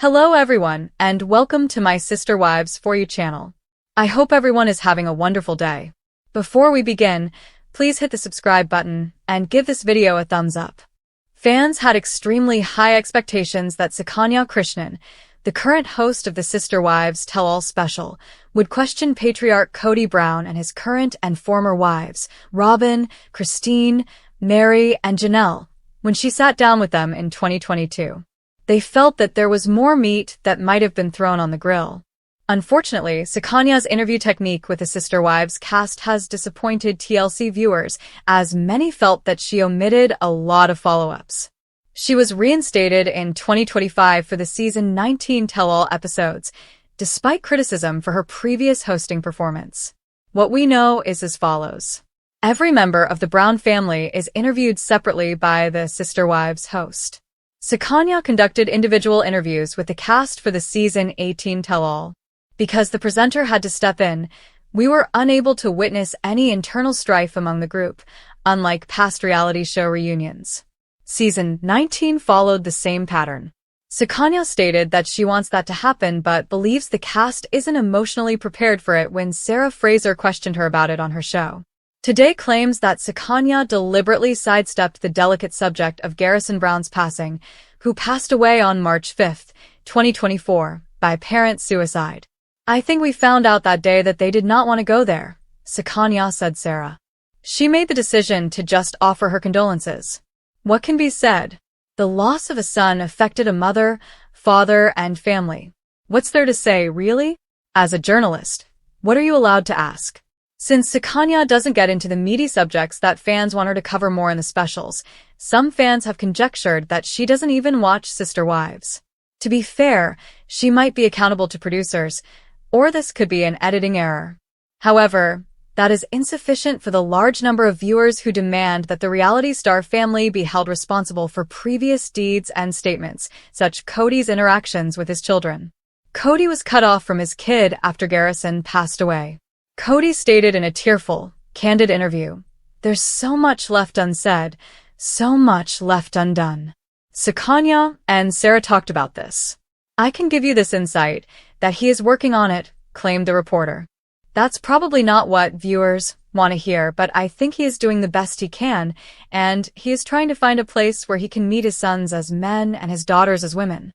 Hello everyone, and welcome to my Sister Wives For You channel. I hope everyone is having a wonderful day. Before we begin, please hit the subscribe button and give this video a thumbs up. Fans had extremely high expectations that Sukanya Krishnan, the current host of the Sister Wives Tell-All special, would question patriarch Kody Brown and his current and former wives, Robyn, Christine, Meri, and Janelle, when she sat down with them in 2022. They felt that there was more meat that might have been thrown on the grill. Unfortunately, Sukanya's interview technique with the Sister Wives cast has disappointed TLC viewers, as many felt that she omitted a lot of follow-ups. She was reinstated in 2025 for the season 19 tell-all episodes, despite criticism for her previous hosting performance. What we know is as follows. Every member of the Brown family is interviewed separately by the Sister Wives host. Sukanya conducted individual interviews with the cast for the season 18 tell-all. Because the presenter had to step in, we were unable to witness any internal strife among the group, unlike past reality show reunions. Season 19 followed the same pattern. Sukanya stated that she wants that to happen but believes the cast isn't emotionally prepared for it when Sarah Fraser questioned her about it on her show. Today claims that Sukanya deliberately sidestepped the delicate subject of Garrison Brown's passing, who passed away on March 5, 2024, by apparent suicide. I think we found out that day that they did not want to go there, Sukanya said Sarah. She made the decision to just offer her condolences. What can be said? The loss of a son affected a mother, father, and family. What's there to say, really? As a journalist, what are you allowed to ask? Since Sukanya doesn't get into the meaty subjects that fans want her to cover more in the specials, some fans have conjectured that she doesn't even watch Sister Wives. To be fair, she might be accountable to producers, or this could be an editing error. However, that is insufficient for the large number of viewers who demand that the reality star family be held responsible for previous deeds and statements, such Kody's interactions with his children. Kody was cut off from his kid after Garrison passed away. Kody stated in a tearful, candid interview, "There's so much left unsaid, so much left undone." Sukanya and Sarah talked about this. "I can give you this insight, that he is working on it," claimed the reporter. "That's probably not what viewers want to hear, but I think he is doing the best he can, and he is trying to find a place where he can meet his sons as men and his daughters as women.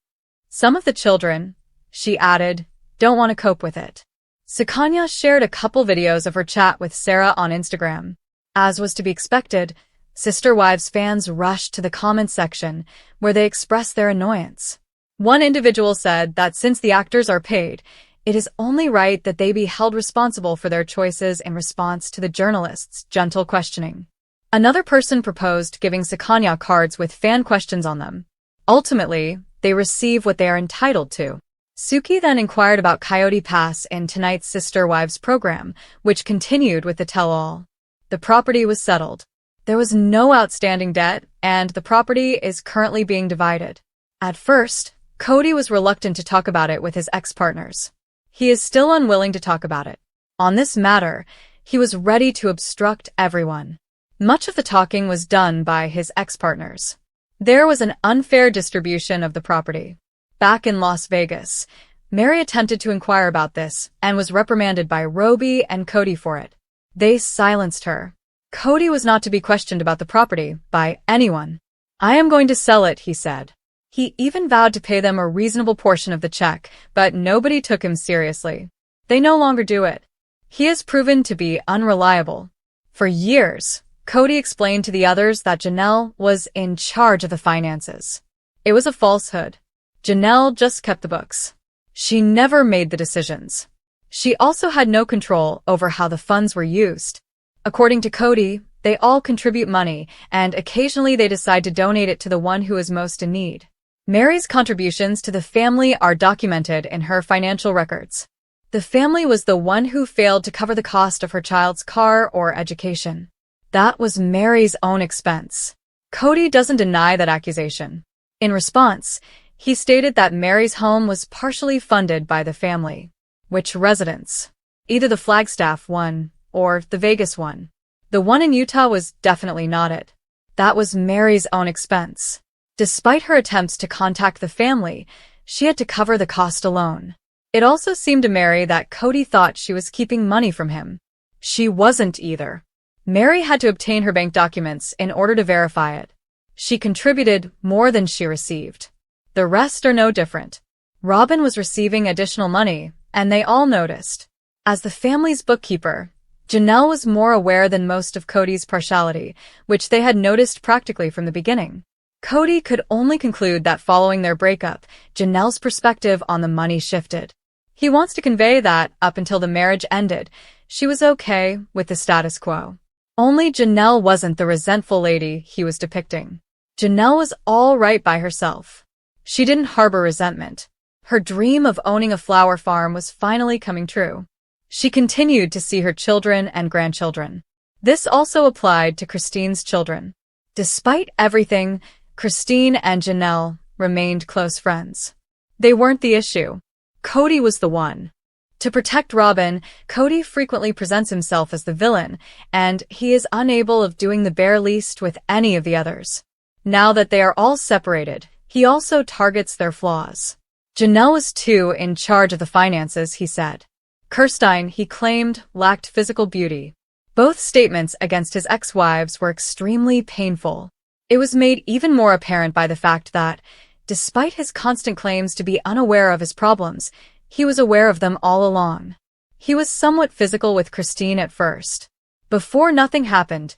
Some of the children," she added, "don't want to cope with it." Sukanya shared a couple videos of her chat with Sarah on Instagram. As was to be expected, Sister Wives fans rushed to the comments section, where they expressed their annoyance. One individual said that since the actors are paid, it is only right that they be held responsible for their choices in response to the journalists' gentle questioning. Another person proposed giving Sukanya cards with fan questions on them. Ultimately, they receive what they are entitled to. Suki then inquired about Coyote Pass in tonight's Sister Wives program, which continued with the tell-all. The property was settled. There was no outstanding debt, and the property is currently being divided. At first, Kody was reluctant to talk about it with his ex-partners. He is still unwilling to talk about it. On this matter, he was ready to obstruct everyone. Much of the talking was done by his ex-partners. There was an unfair distribution of the property. Back in Las Vegas, Meri attempted to inquire about this and was reprimanded by Robyn and Kody for it. They silenced her. Kody was not to be questioned about the property by anyone. "I am going to sell it," he said. He even vowed to pay them a reasonable portion of the check, but nobody took him seriously. They no longer do it. He has proven to be unreliable. For years, Kody explained to the others that Janelle was in charge of the finances. It was a falsehood. Janelle just kept the books. She never made the decisions. She also had no control over how the funds were used. According to Kody, they all contribute money, and occasionally they decide to donate it to the one who is most in need. Meri's contributions to the family are documented in her financial records. The family was the one who failed to cover the cost of her child's car or education. That was Meri's own expense. Kody doesn't deny that accusation. In response, he stated that Meri's home was partially funded by the family. Which residence? Either the Flagstaff one, or the Vegas one. The one in Utah was definitely not it. That was Meri's own expense. Despite her attempts to contact the family, she had to cover the cost alone. It also seemed to Meri that Kody thought she was keeping money from him. She wasn't either. Meri had to obtain her bank documents in order to verify it. She contributed more than she received. The rest are no different. Robyn was receiving additional money, and they all noticed. As the family's bookkeeper, Janelle was more aware than most of Kody's partiality, which they had noticed practically from the beginning. Kody could only conclude that following their breakup, Janelle's perspective on the money shifted. He wants to convey that, up until the marriage ended, she was okay with the status quo. Only Janelle wasn't the resentful lady he was depicting. Janelle was all right by herself. She didn't harbor resentment. Her dream of owning a flower farm was finally coming true. She continued to see her children and grandchildren. This also applied to Christine's children. Despite everything, Christine and Janelle remained close friends. They weren't the issue. Kody was the one. To protect Robyn, Kody frequently presents himself as the villain, and he is unable of doing the bare least with any of the others. Now that they are all separated, he also targets their flaws. Janelle was too in charge of the finances, he said. Christine, he claimed, lacked physical beauty. Both statements against his ex-wives were extremely painful. It was made even more apparent by the fact that, despite his constant claims to be unaware of his problems, he was aware of them all along. He was somewhat physical with Christine at first. Before nothing happened,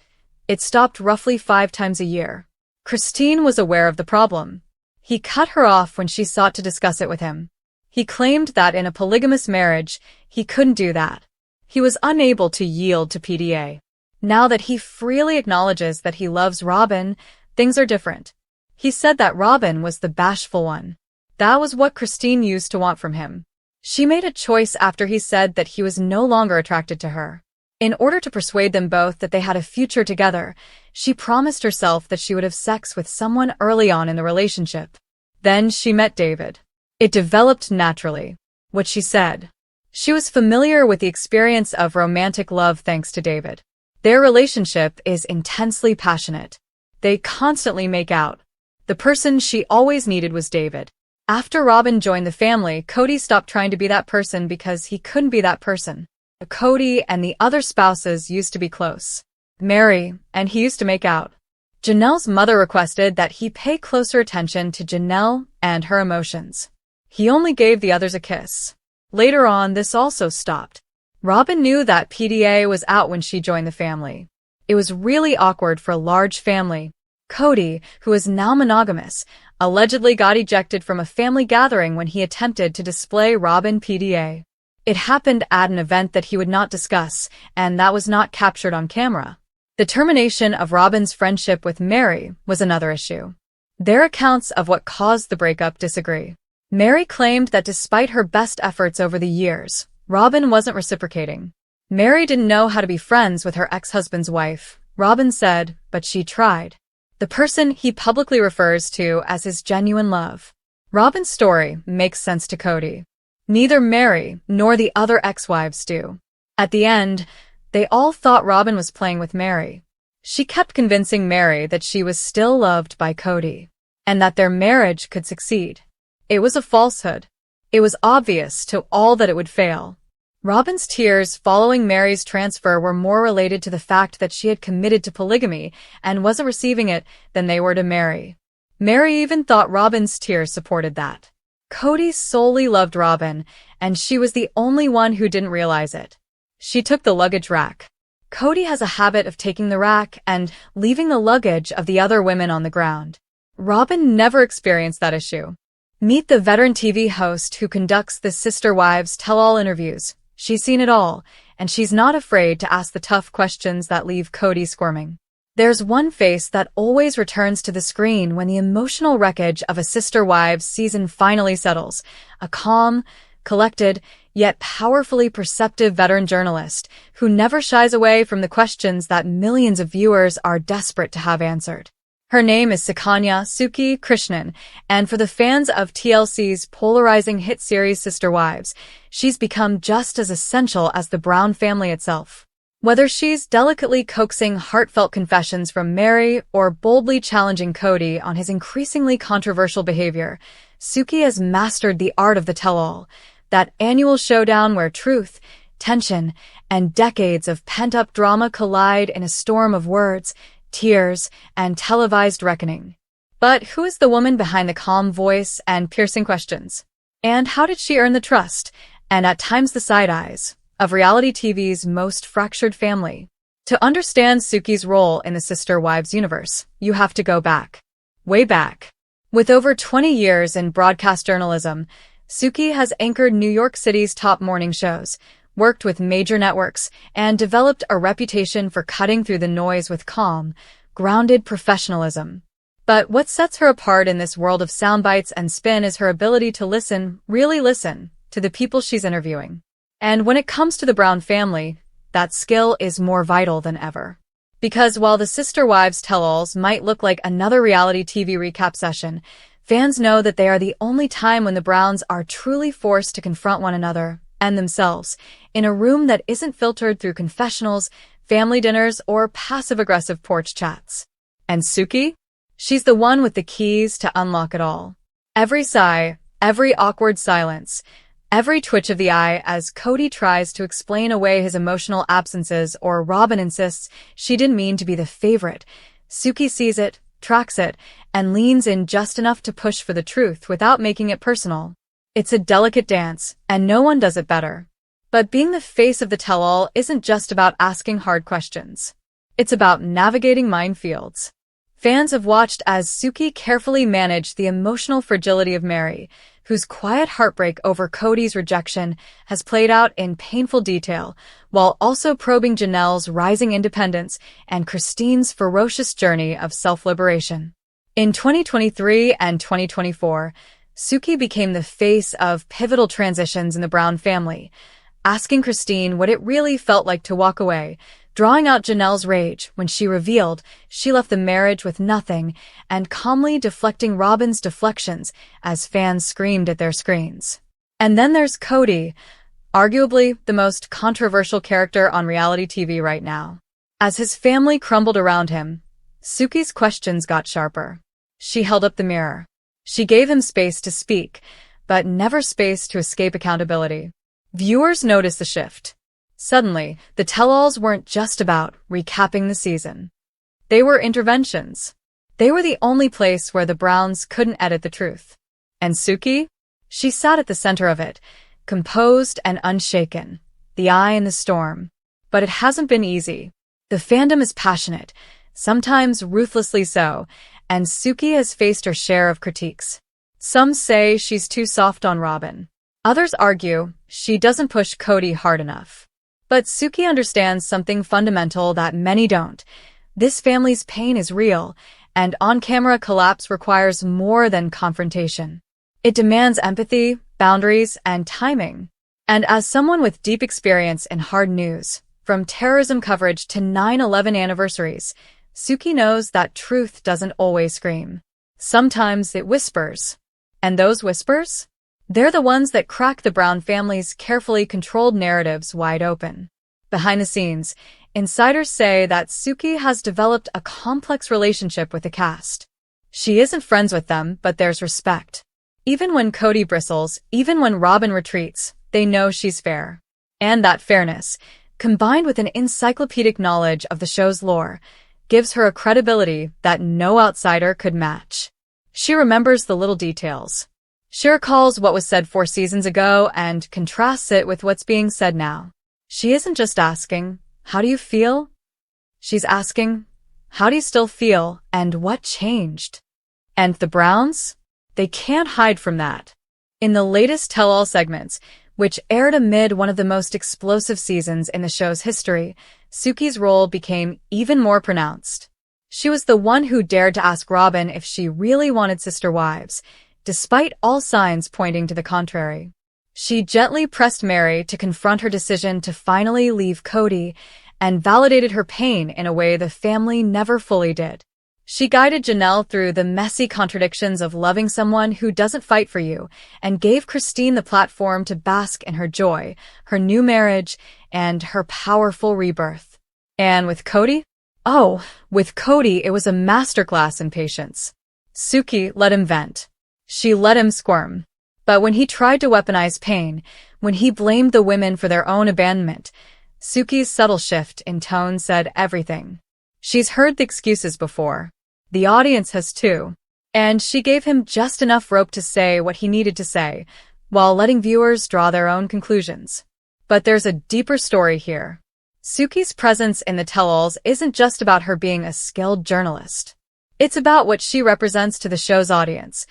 it stopped roughly 5 times a year. Christine was aware of the problem. He cut her off when she sought to discuss it with him. He claimed that in a polygamous marriage, he couldn't do that. He was unable to yield to PDA. Now that he freely acknowledges that he loves Robyn, things are different. He said that Robyn was the bashful one. That was what Christine used to want from him. She made a choice after he said that he was no longer attracted to her. In order to persuade them both that they had a future together, she promised herself that she would have sex with someone early on in the relationship. Then she met David. It developed naturally. What she said. She was familiar with the experience of romantic love thanks to David. Their relationship is intensely passionate. They constantly make out. The person she always needed was David. After Robyn joined the family, Kody stopped trying to be that person because he couldn't be that person. Kody and the other spouses used to be close. Meri and he used to make out. Janelle's mother requested that he pay closer attention to Janelle and her emotions. He only gave the others a kiss. Later on, this also stopped. Robyn knew that PDA was out when she joined the family. It was really awkward for a large family. Kody, who is now monogamous, allegedly got ejected from a family gathering when he attempted to display Robyn PDA. It happened at an event that he would not discuss, and that was not captured on camera. The termination of Robyn's friendship with Meri was another issue. Their accounts of what caused the breakup disagree. Meri claimed that despite her best efforts over the years, Robyn wasn't reciprocating. Meri didn't know how to be friends with her ex-husband's wife, Robyn said, but she tried. The person he publicly refers to as his genuine love. Robyn's story makes sense to Kody. Neither Meri nor the other ex-wives do. At the end, they all thought Robyn was playing with Meri. She kept convincing Meri that she was still loved by Kody, and that their marriage could succeed. It was a falsehood. It was obvious to all that it would fail. Robyn's tears following Meri's transfer were more related to the fact that she had committed to polygamy and wasn't receiving it than they were to Meri. Meri even thought Robyn's tears supported that. Kody solely loved Robyn, and she was the only one who didn't realize it. She took the luggage rack. Kody has a habit of taking the rack and leaving the luggage of the other women on the ground. Robyn never experienced that issue. Meet the veteran TV host who conducts the Sister Wives Tell-All interviews. She's seen it all, and she's not afraid to ask the tough questions that leave Kody squirming. There's one face that always returns to the screen when the emotional wreckage of a Sister Wives season finally settles. A calm, collected, yet powerfully perceptive veteran journalist who never shies away from the questions that millions of viewers are desperate to have answered. Her name is Suki Krishnan, and for the fans of TLC's polarizing hit series Sister Wives, she's become just as essential as the Brown family itself. Whether she's delicately coaxing heartfelt confessions from Meri or boldly challenging Kody on his increasingly controversial behavior, Suki has mastered the art of the tell-all, that annual showdown where truth, tension, and decades of pent-up drama collide in a storm of words, tears, and televised reckoning. But who is the woman behind the calm voice and piercing questions? And how did she earn the trust, and at times the side eyes, of reality TV's most fractured family? To understand Suki's role in the Sister Wives universe, you have to go back. Way back. With over 20 years in broadcast journalism, Suki has anchored New York City's top morning shows, worked with major networks, and developed a reputation for cutting through the noise with calm, grounded professionalism. But what sets her apart in this world of soundbites and spin is her ability to listen, really listen, to the people she's interviewing. And when it comes to the Brown family, that skill is more vital than ever. Because while the Sister Wives tell-alls might look like another reality TV recap session, fans know that they are the only time when the Browns are truly forced to confront one another and themselves in a room that isn't filtered through confessionals, family dinners, or passive-aggressive porch chats. And Suki? She's the one with the keys to unlock it all. Every sigh, every awkward silence, every twitch of the eye as Kody tries to explain away his emotional absences or Robyn insists she didn't mean to be the favorite, Suki sees it, tracks it, and leans in just enough to push for the truth without making it personal. It's a delicate dance, and no one does it better. But being the face of the tell-all isn't just about asking hard questions. It's about navigating minefields. Fans have watched as Suki carefully managed the emotional fragility of Meri, whose quiet heartbreak over Kody's rejection has played out in painful detail, while also probing Janelle's rising independence and Christine's ferocious journey of self-liberation. In 2023 and 2024, Suki became the face of pivotal transitions in the Brown family, asking Christine what it really felt like to walk away, drawing out Janelle's rage when she revealed she left the marriage with nothing, and calmly deflecting Robyn's deflections as fans screamed at their screens. And then there's Kody, arguably the most controversial character on reality TV right now. As his family crumbled around him, Suki's questions got sharper. She held up the mirror. She gave him space to speak, but never space to escape accountability. Viewers noticed the shift. Suddenly, the tell-alls weren't just about recapping the season. They were interventions. They were the only place where the Browns couldn't edit the truth. And Suki? She sat at the center of it, composed and unshaken, the eye in the storm. But it hasn't been easy. The fandom is passionate, sometimes ruthlessly so, and Suki has faced her share of critiques. Some say she's too soft on Robyn. Others argue she doesn't push Kody hard enough. But Suki understands something fundamental that many don't. This family's pain is real, and on-camera collapse requires more than confrontation. It demands empathy, boundaries, and timing. And as someone with deep experience in hard news, from terrorism coverage to 9/11 anniversaries, Suki knows that truth doesn't always scream. Sometimes it whispers. And those whispers? They're the ones that crack the Brown family's carefully controlled narratives wide open. Behind the scenes, insiders say that Suki has developed a complex relationship with the cast. She isn't friends with them, but there's respect. Even when Kody bristles, even when Robyn retreats, they know she's fair. And that fairness, combined with an encyclopedic knowledge of the show's lore, gives her a credibility that no outsider could match. She remembers the little details. She recalls what was said 4 seasons ago and contrasts it with what's being said now. She isn't just asking, "How do you feel?" She's asking, "How do you still feel, and what changed?" And the Browns? They can't hide from that. In the latest tell-all segments, which aired amid one of the most explosive seasons in the show's history, Suki's role became even more pronounced. She was the one who dared to ask Robyn if she really wanted sister wives, despite all signs pointing to the contrary. She gently pressed Meri to confront her decision to finally leave Kody and validated her pain in a way the family never fully did. She guided Janelle through the messy contradictions of loving someone who doesn't fight for you and gave Christine the platform to bask in her joy, her new marriage, and her powerful rebirth. And with Kody? Oh, with Kody, it was a masterclass in patience. Suki let him vent. She let him squirm. But when he tried to weaponize pain, when he blamed the women for their own abandonment, Suki's subtle shift in tone said everything. She's heard the excuses before. The audience has too. And she gave him just enough rope to say what he needed to say, while letting viewers draw their own conclusions. But there's a deeper story here. Suki's presence in the tell-alls isn't just about her being a skilled journalist. It's about what she represents to the show's audience: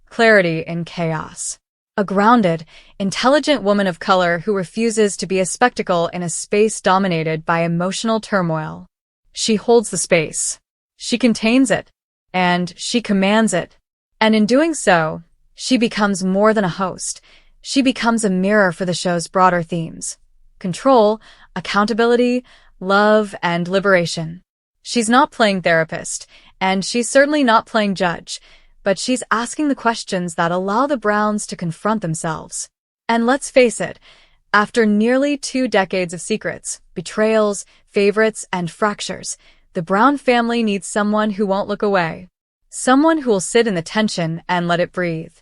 clarity in chaos. A grounded, intelligent woman of color who refuses to be a spectacle in a space dominated by emotional turmoil. She holds the space. She contains it. And she commands it. And in doing so, she becomes more than a host. She becomes a mirror for the show's broader themes: control, accountability, love, and liberation. She's not playing therapist, and she's certainly not playing judge, but she's asking the questions that allow the Browns to confront themselves. And let's face it, after nearly 2 decades of secrets, betrayals, favorites, and fractures, the Brown family needs someone who won't look away. Someone who will sit in the tension and let it breathe.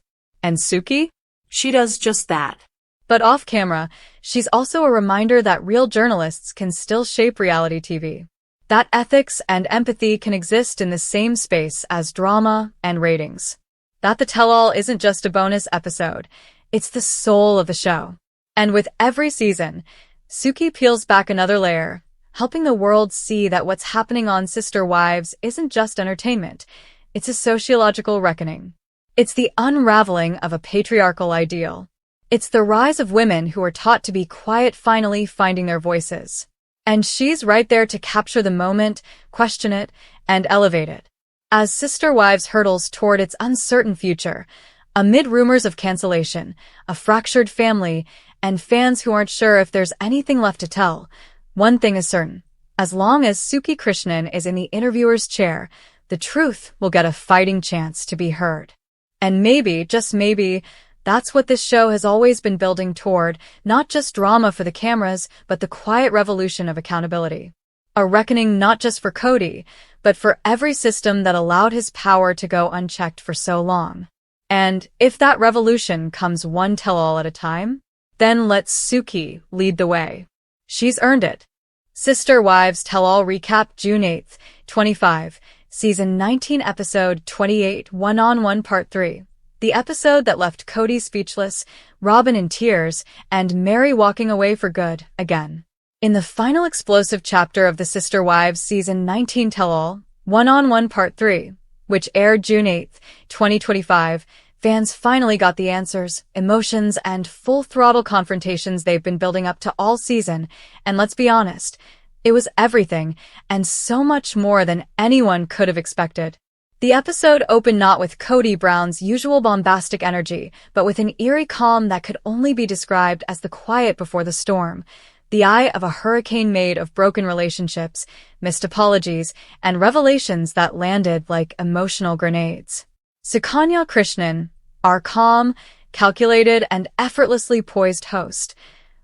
And Suki? She does just that. But off camera, she's also a reminder that real journalists can still shape reality TV. That ethics and empathy can exist in the same space as drama and ratings. That the tell-all isn't just a bonus episode, it's the soul of the show. And with every season, Suki peels back another layer, helping the world see that what's happening on Sister Wives isn't just entertainment, it's a sociological reckoning. It's the unraveling of a patriarchal ideal. It's the rise of women who are taught to be quiet finally finding their voices. And she's right there to capture the moment, question it, and elevate it. As Sister Wives hurtles toward its uncertain future, amid rumors of cancellation, a fractured family, and fans who aren't sure if there's anything left to tell, one thing is certain: as long as Suki Krishnan is in the interviewer's chair, the truth will get a fighting chance to be heard. And maybe, just maybe, that's what this show has always been building toward, not just drama for the cameras, but the quiet revolution of accountability. A reckoning not just for Kody, but for every system that allowed his power to go unchecked for so long. And if that revolution comes one tell-all at a time, then let Suki lead the way. She's earned it. Sister Wives Tell-All Recap, June 8th, 25, Season 19, Episode 28, One-on-One Part 3. The episode that left Kody speechless, Robyn in tears, and Meri walking away for good, again. In the final explosive chapter of the Sister Wives Season 19 Tell-All, One-on-One Part 3, which aired June 8th, 2025, fans finally got the answers, emotions, and full-throttle confrontations they've been building up to all season, and let's be honest, it was everything, and so much more than anyone could have expected. The episode opened not with Kody Brown's usual bombastic energy, but with an eerie calm that could only be described as the quiet before the storm, the eye of a hurricane made of broken relationships, missed apologies, and revelations that landed like emotional grenades. Suki Krishnan, our calm, calculated, and effortlessly poised host,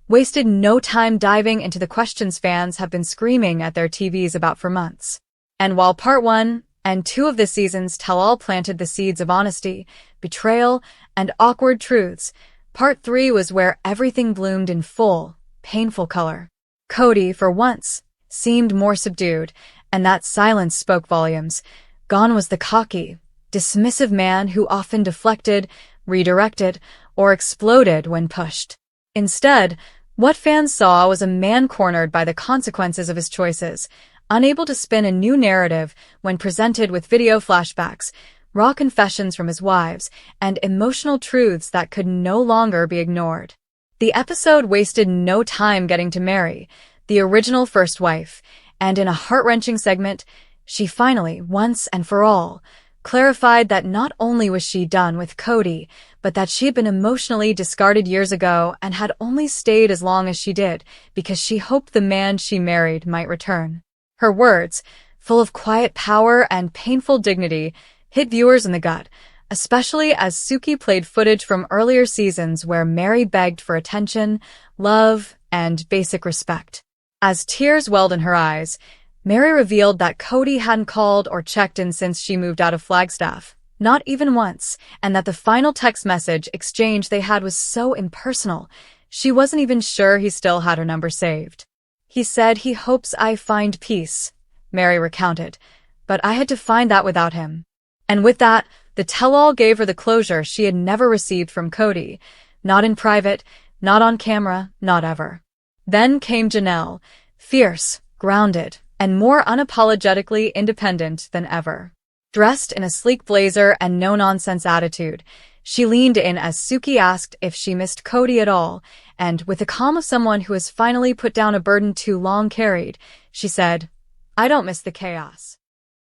wasted no time diving into the questions fans have been screaming at their TVs about for months. And while Part 1 and 2 of the season's tell-all planted the seeds of honesty, betrayal, and awkward truths, Part 3 was where everything bloomed in full, painful color. Kody, for once, seemed more subdued, and that silence spoke volumes. Gone was the cocky, dismissive man who often deflected, redirected, or exploded when pushed. Instead, what fans saw was a man cornered by the consequences of his choices, unable to spin a new narrative when presented with video flashbacks, raw confessions from his wives, and emotional truths that could no longer be ignored. The episode wasted no time getting to Meri, the original first wife, and in a heart-wrenching segment, she finally, once and for all, clarified that not only was she done with Kody, but that she had been emotionally discarded years ago and had only stayed as long as she did because she hoped the man she married might return. Her words, full of quiet power and painful dignity, hit viewers in the gut, especially as Suki played footage from earlier seasons where Meri begged for attention, love, and basic respect. As tears welled in her eyes, Meri revealed that Kody hadn't called or checked in since she moved out of Flagstaff, not even once, and that the final text message exchange they had was so impersonal, she wasn't even sure he still had her number saved. "He said he hopes I find peace," Meri recounted, "but I had to find that without him." And with that, the tell-all gave her the closure she had never received from Kody, not in private, not on camera, not ever. Then came Janelle, fierce, grounded, and more unapologetically independent than ever. Dressed in a sleek blazer and no-nonsense attitude, she leaned in as Suki asked if she missed Kody at all, and with the calm of someone who has finally put down a burden too long carried, she said, "I don't miss the chaos.